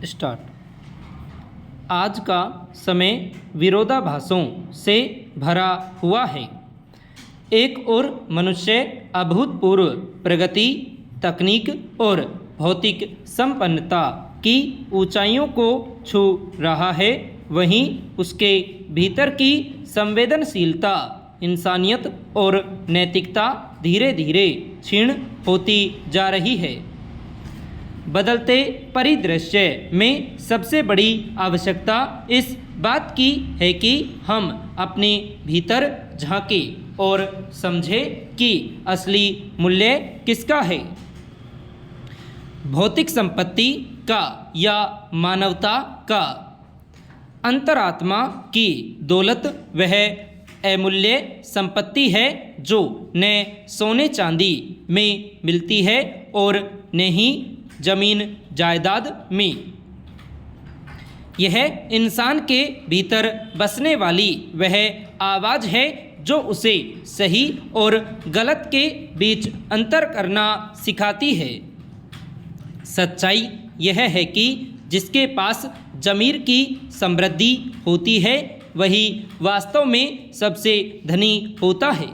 Start. आज का समय विरोधाभासों से भरा हुआ है। एक ओर मनुष्य अभूतपूर्व प्रगति, तकनीक और भौतिक संपन्नता की ऊंचाइयों को छू रहा है, वहीं उसके भीतर की संवेदनशीलता, इंसानियत और नैतिकता धीरे धीरे क्षीण होती जा रही है। बदलते परिदृश्य में सबसे बड़ी आवश्यकता इस बात की है कि हम अपने भीतर झांकें और समझें कि असली मूल्य किसका है, भौतिक संपत्ति का या मानवता का। अंतरात्मा की दौलत वह अमूल्य संपत्ति है जो न सोने चांदी में मिलती है और न ही जमीन जायदाद में। यह इंसान के भीतर बसने वाली वह आवाज़ है जो उसे सही और गलत के बीच अंतर करना सिखाती है। सच्चाई यह है कि जिसके पास ज़मीर की समृद्धि होती है वही वास्तव में सबसे धनी होता है,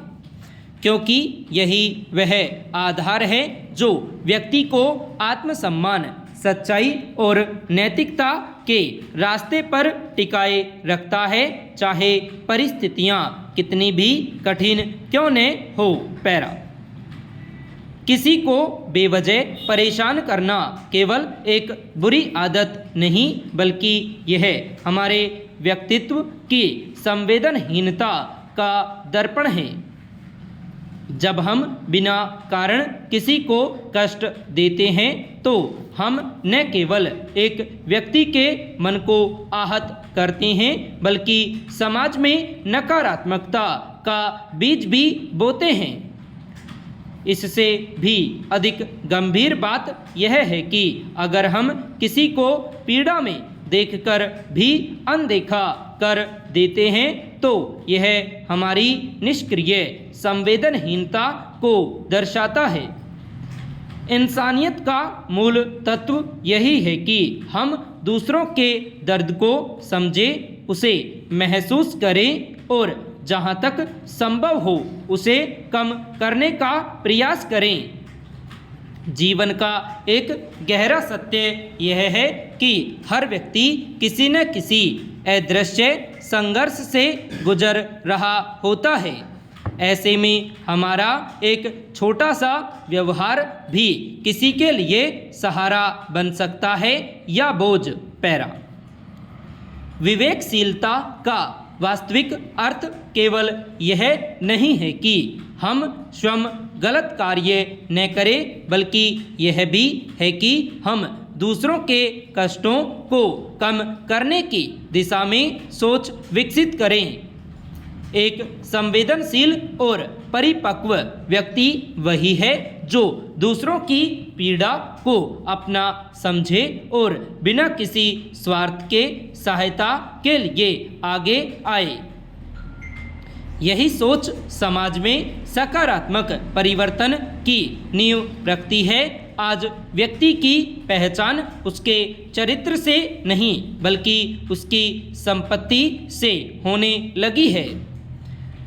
क्योंकि यही वह आधार है जो व्यक्ति को आत्मसम्मान, सच्चाई और नैतिकता के रास्ते पर टिकाए रखता है, चाहे परिस्थितियां कितनी भी कठिन क्यों न हो। पैरा। किसी को बेवजह परेशान करना केवल एक बुरी आदत नहीं, बल्कि यह हमारे व्यक्तित्व की संवेदनहीनता का दर्पण है। जब हम बिना कारण किसी को कष्ट देते हैं तो हम न केवल एक व्यक्ति के मन को आहत करते हैं, बल्कि समाज में नकारात्मकता का बीज भी बोते हैं। इससे भी अधिक गंभीर बात यह है कि अगर हम किसी को पीड़ा में देखकर भी अनदेखा कर देते हैं तो यह हमारी निष्क्रिय संवेदनहीनता को दर्शाता है। इंसानियत का मूल तत्व यही है कि हम दूसरों के दर्द को समझें, उसे महसूस करें और जहाँ तक संभव हो उसे कम करने का प्रयास करें। जीवन का एक गहरा सत्य यह है कि हर व्यक्ति किसी न किसी अदृश्य संघर्ष से गुजर रहा होता है। ऐसे में हमारा एक छोटा सा व्यवहार भी किसी के लिए सहारा बन सकता है या बोझ। पैरा। विवेकशीलता का वास्तविक अर्थ केवल यह नहीं है कि हम स्वयं गलत कार्य न करें, बल्कि यह भी है कि हम दूसरों के कष्टों को कम करने की दिशा में सोच विकसित करें। एक संवेदनशील और परिपक्व व्यक्ति वही है जो दूसरों की पीड़ा को अपना समझे और बिना किसी स्वार्थ के सहायता के लिए आगे आए। यही सोच समाज में सकारात्मक परिवर्तन की नींव रखती है। आज व्यक्ति की पहचान उसके चरित्र से नहीं, बल्कि उसकी संपत्ति से होने लगी है।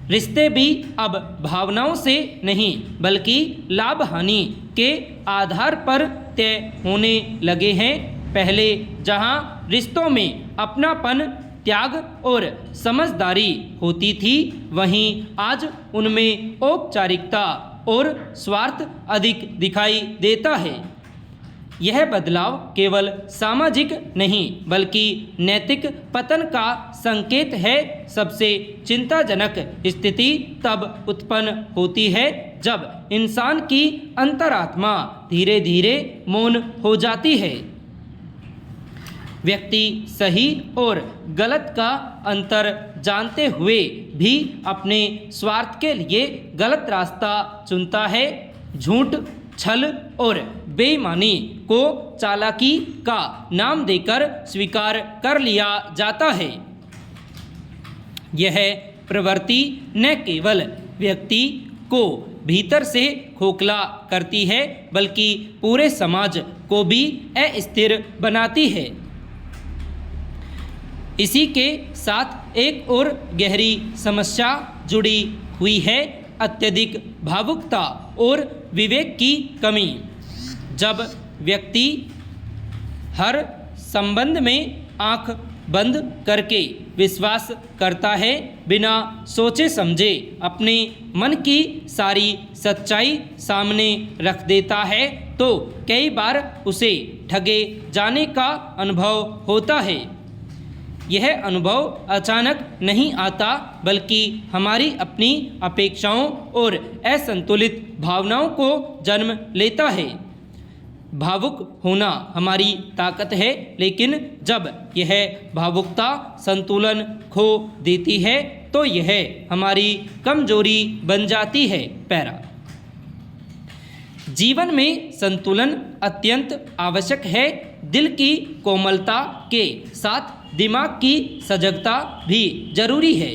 रिश्ते भी अब भावनाओं से नहीं, बल्कि लाभ हानि के आधार पर तय होने लगे हैं। पहले जहां रिश्तों में अपनापन, त्याग और समझदारी होती थी, वहीं आज उनमें औपचारिकता और स्वार्थ अधिक दिखाई देता है। यह बदलाव केवल सामाजिक नहीं, बल्कि नैतिक पतन का संकेत है। सबसे चिंताजनक स्थिति तब उत्पन्न होती है जब इंसान की अंतरात्मा धीरे धीरे मौन हो जाती है। व्यक्ति सही और गलत का अंतर जानते हुए भी अपने स्वार्थ के लिए गलत रास्ता चुनता है। झूठ, छल और बेईमानी को चालाकी का नाम देकर स्वीकार कर लिया जाता है। यह प्रवृत्ति न केवल व्यक्ति को भीतर से खोखला करती है, बल्कि पूरे समाज को भी अस्थिर बनाती है। इसी के साथ एक और गहरी समस्या जुड़ी हुई है, अत्यधिक भावुकता और विवेक की कमी। जब व्यक्ति हर संबंध में आंख बंद करके विश्वास करता है, बिना सोचे समझे अपने मन की सारी सच्चाई सामने रख देता है, तो कई बार उसे ठगे जाने का अनुभव होता है। यह अनुभव अचानक नहीं आता, बल्कि हमारी अपनी अपेक्षाओं और असंतुलित भावनाओं को जन्म लेता है। भावुक होना हमारी ताकत है, लेकिन जब यह भावुकता संतुलन खो देती है तो यह हमारी कमजोरी बन जाती है। पैरा जीवन में संतुलन अत्यंत आवश्यक है। दिल की कोमलता के साथ दिमाग की सजगता भी जरूरी है।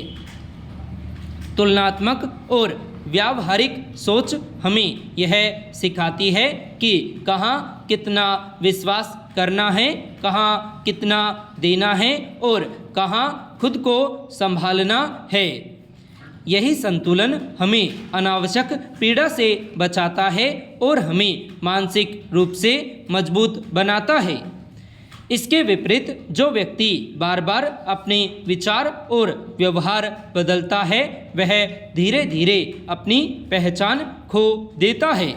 तुलनात्मक और व्यावहारिक सोच हमें यह सिखाती है कि कहाँ कितना विश्वास करना है, कहाँ कितना देना है और कहाँ खुद को संभालना है। यही संतुलन हमें अनावश्यक पीड़ा से बचाता है और हमें मानसिक रूप से मजबूत बनाता है। इसके विपरीत जो व्यक्ति बार बार अपने विचार और व्यवहार बदलता है, वह धीरे धीरे अपनी पहचान खो देता है।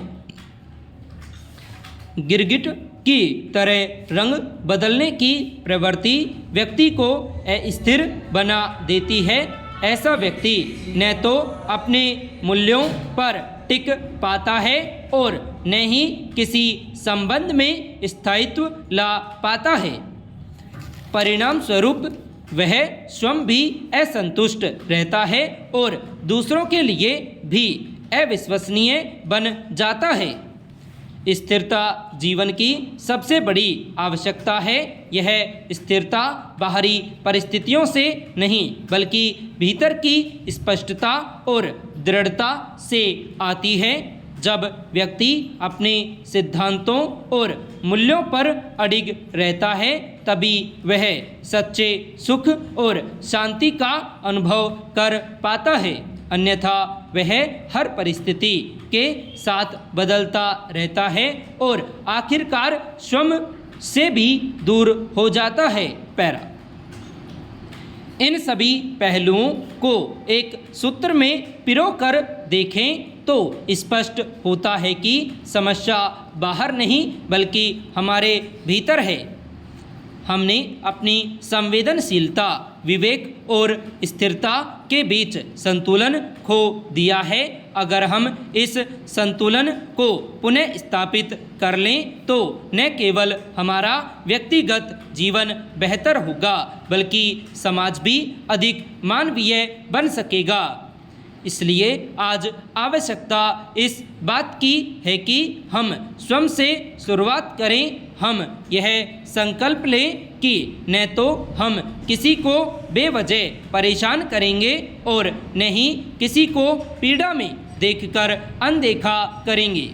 गिरगिट की तरह रंग बदलने की प्रवृत्ति व्यक्ति को अस्थिर बना देती है। ऐसा व्यक्ति न तो अपने मूल्यों पर टिक पाता है और न ही किसी संबंध में स्थायित्व ला पाता है। परिणाम स्वरूप वह स्वयं भी असंतुष्ट रहता है और दूसरों के लिए भी अविश्वसनीय बन जाता है। स्थिरता जीवन की सबसे बड़ी आवश्यकता है। यह स्थिरता बाहरी परिस्थितियों से नहीं, बल्कि भीतर की स्पष्टता और दृढ़ता से आती है। जब व्यक्ति अपने सिद्धांतों और मूल्यों पर अडिग रहता है, तभी वह सच्चे सुख और शांति का अनुभव कर पाता है। अन्यथा वह हर परिस्थिति के साथ बदलता रहता है और आखिरकार स्वयं से भी दूर हो जाता है। पैरा इन सभी पहलुओं को एक सूत्र में पिरोकर देखें तो स्पष्ट होता है कि समस्या बाहर नहीं, बल्कि हमारे भीतर है। हमने अपनी संवेदनशीलता, विवेक और स्थिरता के बीच संतुलन खो दिया है। अगर हम इस संतुलन को पुनः स्थापित कर लें तो न केवल हमारा व्यक्तिगत जीवन बेहतर होगा, बल्कि समाज भी अधिक मानवीय बन सकेगा। इसलिए आज आवश्यकता इस बात की है कि हम स्वयं से शुरुआत करें। हम यह संकल्प लें कि न तो हम किसी को बेवजह परेशान करेंगे और न ही किसी को पीड़ा में देखकर अनदेखा करेंगे।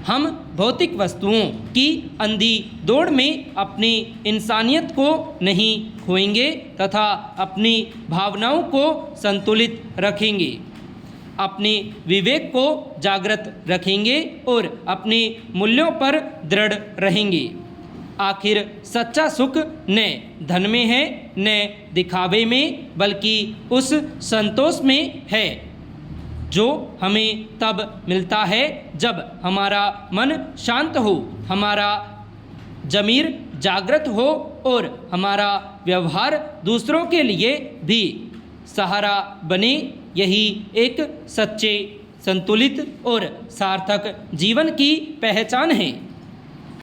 हम भौतिक वस्तुओं की अंधी दौड़ में अपनी इंसानियत को नहीं खोएंगे तथा अपनी भावनाओं को संतुलित रखेंगे, अपने विवेक को जागृत रखेंगे और अपने मूल्यों पर दृढ़ रहेंगे। आखिर सच्चा सुख न धन में है, न दिखावे में, बल्कि उस संतोष में है जो हमें तब मिलता है जब हमारा मन शांत हो, हमारा ज़मीर जागृत हो और हमारा व्यवहार दूसरों के लिए भी सहारा बने। यही एक सच्चे, संतुलित और सार्थक जीवन की पहचान है।